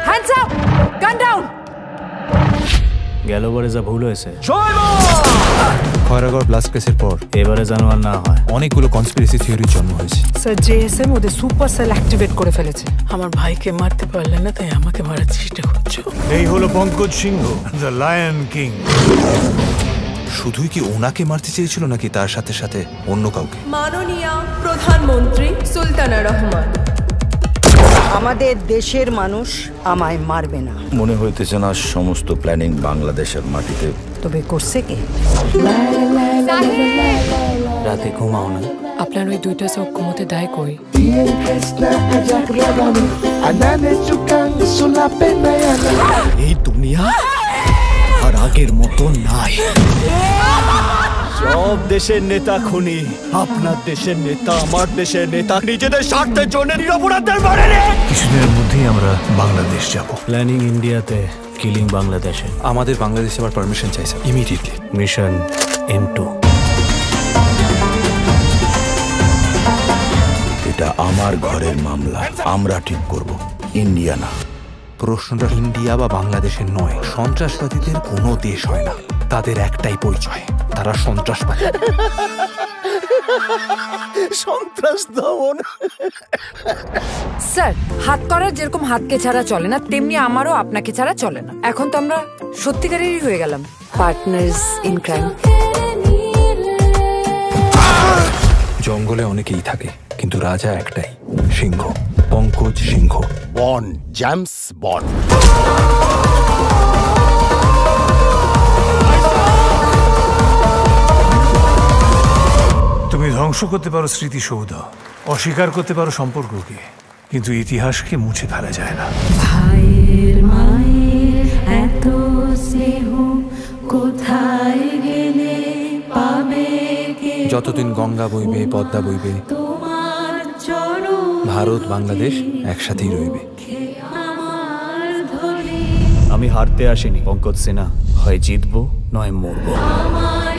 Hands up! Gun down! গেলবারে যা ভুল হয়েছে খয়রাগড় ব্লাস্ট কেসের পর এবারে যেন আর না হয়। অনেকগুলো কনস্পিরেসি থিওরির জন্ম হয়েছে। স্যার জেএসএম ওদের সুপার সেল অ্যাক্টিভেট করে ফেলেছে। আমার ভাইকে মারতে পারলে না, তাই আমাকে মারার চেষ্টা করছো। এই হলো পঙ্কজ সিংহ, দ্য লায়ন কিং। শুধুই কি ওনাকে মারতে চেয়েছিল নাকি তার সাথে সাথে অন্য কাউকে? মাননীয় প্রধানমন্ত্রী সুলতানা রহমান, আমাদের দেশের মানুষ আমায় মারবে না। মনে হইতেছে না সমস্ত প্ল্যানিং বাংলাদেশের মাটিতে। তবে করছে কে? রাতে ঘুমাও না? আপনার ওই দুইটা চোখ ঘুমোতে দেয় কই? এই দুনিয়া আর আগের মতো নাই। সব দেশের নেতা খুনি, আপনার দেশের নেতা, আমার দেশের নেতা নিজেদের স্বার্থের জন্য নিরপরাধদের মারে। কিছুদিনের মধ্যেই আমরা বাংলাদেশ যাব। প্ল্যানিং ইন্ডিয়াতে, কিলিং বাংলাদেশে। আমাদের বাংলাদেশে আবার পারমিশন চাইছে ইমিডিয়েটলি। Mission M2। এটা আমার ঘরের মামলা, আমরা ঠিক করব, ইন্ডিয়া না। প্রশ্নটা ইন্ডিয়া বা বাংলাদেশের নয়, সন্ত্রাসবাদীদের কোনো দেশ হয় না, তাদের একটাই পরিচয়, তারা সন্ত্রাসবাদী। সন্ত্রাস দমন। স্যার, হাত করার যেরকম হাতকে ছাড়া চলে না, তেমনি আমারও আপনাকে ছাড়া চলে না। এখন তো আমরা সত্যিকারেরই হয়ে গেলাম পার্টনার্স ইন ক্রাইম। জঙ্গলে অনেকেই থাকে, কিন্তু রাজা একটাই, সিংহ, পঙ্কজ সিংহ। বন জেমস বন। তুমি ধ্বংস করতে পারো স্মৃতিসৌধ, অস্বীকার করতে পারো সম্পর্ককে, কিন্তু ইতিহাসকে মুছে ফেলা যায় না। ভাইয়ের মায়ের এত স্নেহ কোথায় গেলে পাবে কে? যতদিন গঙ্গা বইবে, পদ্মা বইবে, তোমার চরণ ভারত বাংলাদেশ একসাথেই রইবে। আমার ধরে আমি হারতে আসিনি পঙ্কজ সিনহা, হয় জিতবো নয় মরবো। আমার